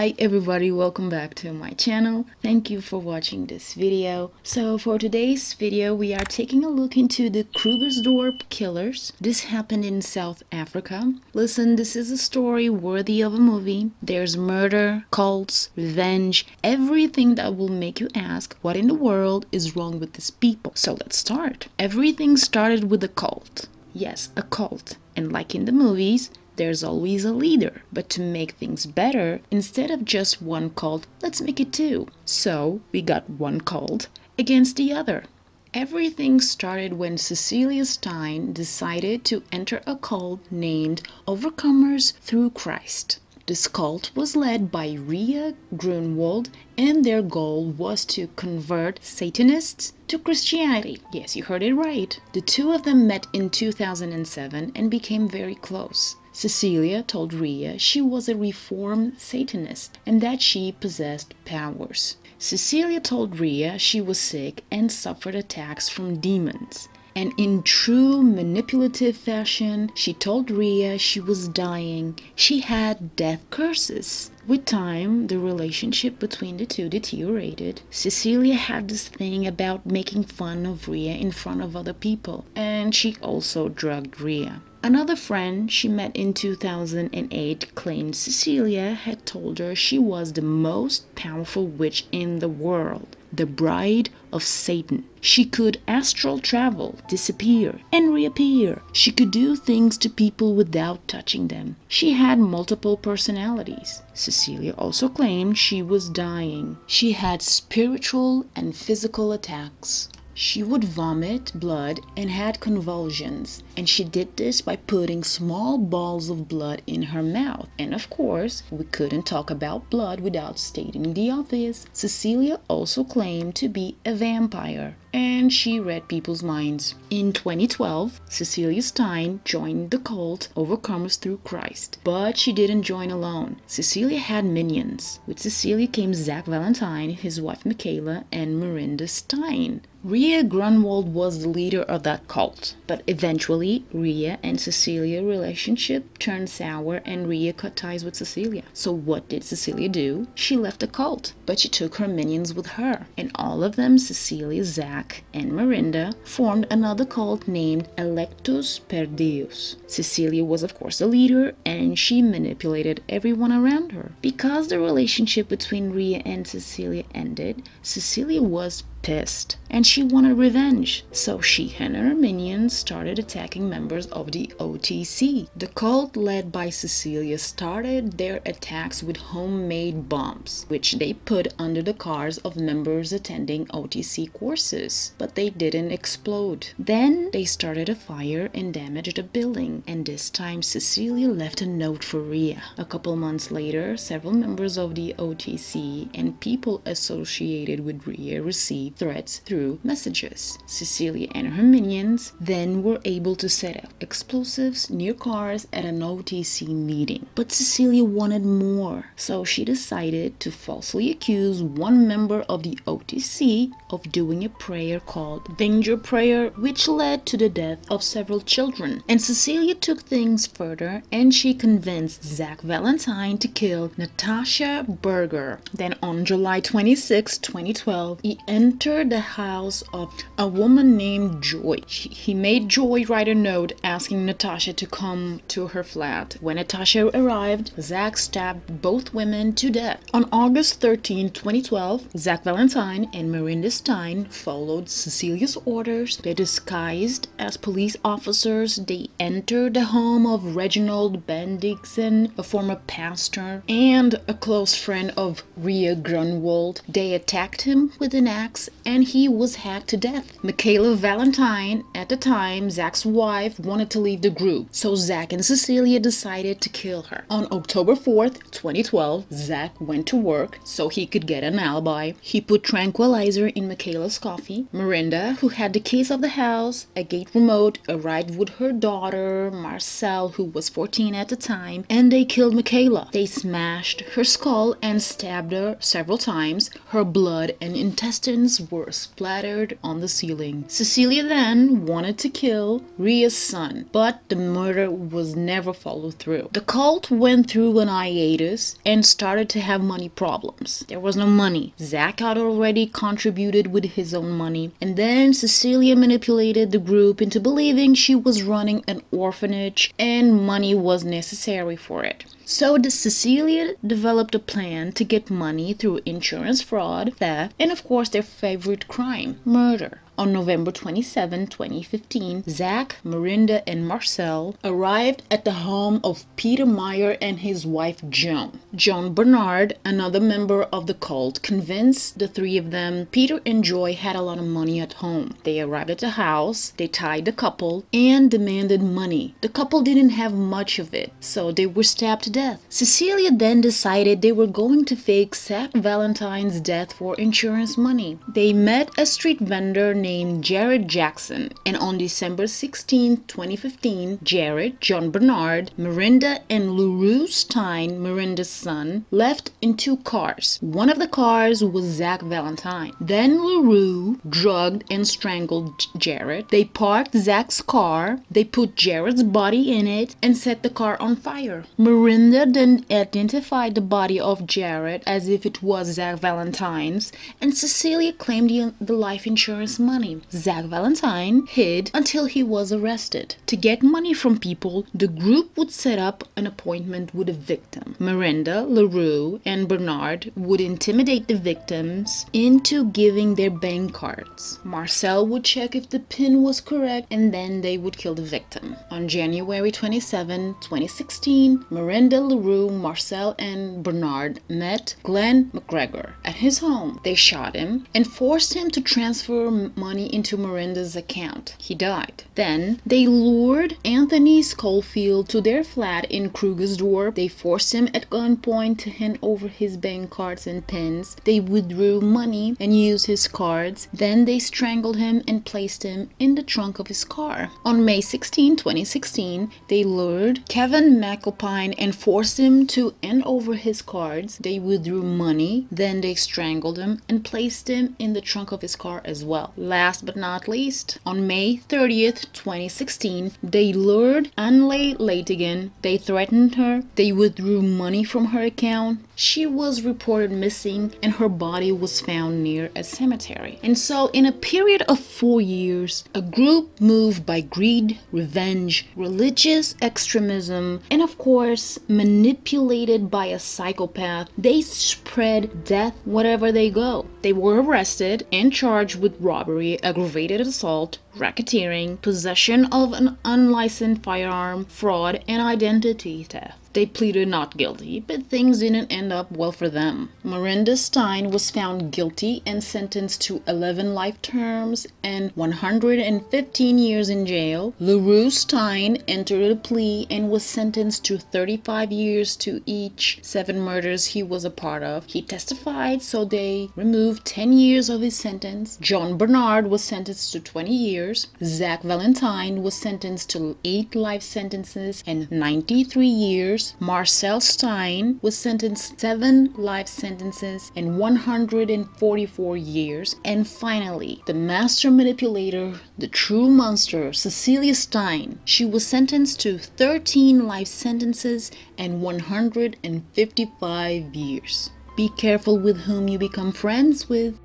Hi everybody, welcome back to my channel. Thank you for watching this video. So for today's video, we are taking a look into the Krugersdorp killers. This happened in South Africa. Listen, this is a story worthy of a movie. There's murder, cults, revenge, everything that will make you ask what in the world is wrong with these people. So let's start. Everything started with a cult. Yes, a cult. And like in the movies, there's always a leader. But to make things better, instead of just one cult, let's make it two. So we got one cult against the other. Everything started when Cecilia Stein decided to enter a cult named Overcomers Through Christ. This cult was led by Ria Grunwald, and their goal was to convert Satanists to Christianity. Yes, you heard it right. The two of them met in 2007 and became very close. Cecilia told Ria she was a reformed Satanist and that she possessed powers. Cecilia told Ria she was sick and suffered attacks from demons. And in true manipulative fashion, she told Ria she was dying. She had death curses. With time, the relationship between the two deteriorated. Cecilia had this thing about making fun of Ria in front of other people, and she also drugged Ria. Another friend she met in 2008 claimed Cecilia had told her she was the most powerful witch in the world, the bride of Satan. She could astral travel, disappear, and reappear. She could do things to people without touching them. She had multiple personalities. Cecilia also claimed she was dying. She had spiritual and physical attacks. She would vomit blood and had convulsions, and she did this by putting small balls of blood in her mouth. And of course, we couldn't talk about blood without stating the obvious. Cecilia also claimed to be a vampire, and she read people's minds. In 2012, Cecilia Stein joined the cult Overcomers Through Christ, but she didn't join alone. Cecilia had minions. With Cecilia came Zach Valentine, his wife Michaela, and Miranda Stein. Ria Grunwald was the leader of that cult, but eventually Ria and Cecilia's relationship turned sour and Ria cut ties with Cecilia. So what did Cecilia do? She left the cult, but she took her minions with her, and all of them, Cecilia, Zach, and Miranda, formed another cult named Electus per Deus. Cecilia was of course the leader, and she manipulated everyone around her. Because the relationship between Ria and Cecilia ended, Cecilia was pissed and she wanted revenge, so she and her minions started attacking members of the OTC. The cult led by Cecilia started their attacks with homemade bombs, which they put under the cars of members attending OTC courses, but they didn't explode. Then they started a fire and damaged a building, and this time Cecilia left a note for Ria. A couple months later, several members of the OTC and people associated with Ria received threats through messages. Cecilia and her minions then were able to set up explosives near cars at an OTC meeting. But Cecilia wanted more, so she decided to falsely accuse one member of the OTC of doing a prayer called Danger Prayer, which led to the death of several children. And Cecilia took things further and she convinced Zach Valentine to kill Natasha Berger. Then on July 26, 2012, he entered the house of a woman named Joy. He made Joy write a note asking Natasha to come to her flat. When Natasha arrived, Zach stabbed both women to death. On August 13, 2012, Zach Valentine and Miranda Stein followed Cecilia's orders. They disguised as police officers. They entered the home of Reginald Bendixen, a former pastor and a close friend of Ria Grunwald. They attacked him with an axe and he was hacked to death. Michaela Valentine, at the time Zach's wife, wanted to leave the group, so Zach and Cecilia decided to kill her. On October 4th, 2012, Zach went to work so he could get an alibi. He put tranquilizer in Michaela's coffee. Miranda, who had the keys of the house, a gate remote, arrived with her daughter, Marcel, who was 14 at the time, and they killed Michaela. They smashed her skull and stabbed her several times. Her blood and intestines were splattered on the ceiling. Cecilia then wanted to kill Rhea's son, but the murder was never followed through. The cult went through an hiatus and started to have money problems. There was no money. Zach had already contributed with his own money, and then Cecilia manipulated the group into believing she was running an orphanage and money was necessary for it. So Cecilia developed a plan to get money through insurance fraud, theft, and of course their favorite crime, murder. On November 27, 2015, Zach, Miranda, and Marcel arrived at the home of Peter Meyer and his wife Joan. John Bernard, another member of the cult, convinced the three of them Peter and Joy had a lot of money at home. They arrived at the house, they tied the couple, and demanded money. The couple didn't have much of it, so they were stabbed to death. Cecilia then decided they were going to fake Zach Valentine's death for insurance money. They met a street vendor named Jared Jackson, and on December 16, 2015, Jared, John Bernard, Miranda, and LaRue Stein, Miranda's son, left in two cars. One of the cars was Zach Valentine. Then LaRue drugged and strangled Jared. They parked Zach's car, they put Jared's body in it, and set the car on fire. Miranda then identified the body of Jared as if it was Zach Valentine's, and Cecilia claimed the life insurance money. Zach Valentine hid until he was arrested. To get money from people, the group would set up an appointment with a victim. Miranda, LaRue, and Bernard would intimidate the victims into giving their bank cards. Marcel would check if the PIN was correct, and then they would kill the victim. On January 27, 2016, Miranda, LaRue, Marcel, and Bernard met Glenn McGregor at his home. They shot him and forced him to transfer money into Miranda's account. He died. Then they lured Anthony Schofield to their flat in Krugersdorp. They forced him at gunpoint to hand over his bank cards and pins. They withdrew money and used his cards. Then they strangled him and placed him in the trunk of his car. On May 16, 2016, they lured Kevin McAlpine and forced him to hand over his cards. They withdrew money. Then they strangled him and placed him in the trunk of his car as well. Last but not least, on May 30th, 2016, they lured Anle Latigan. They threatened her. They withdrew money from her account. She was reported missing and her body was found near a cemetery. And so in a period of 4 years, a group moved by greed, revenge, religious extremism, and of course manipulated by a psychopath, they spread death wherever they go. They were arrested and charged with robbery, aggravated assault, racketeering, possession of an unlicensed firearm, fraud, and identity theft. They pleaded not guilty, but things didn't end up well for them. Miranda Stein was found guilty and sentenced to 11 life terms and 115 years in jail. LaRue Stein entered a plea and was sentenced to 35 years to each 7 murders he was a part of. He testified, so they removed 10 years of his sentence. John Bernard was sentenced to 20 years. Zach Valentine was sentenced to 8 life sentences and 93 years. Marcel Stein was sentenced to 7 life sentences and 144 years. And finally, the master manipulator, the true monster, Cecilia Stein. She was sentenced to 13 life sentences and 155 years. Be careful with whom you become friends with.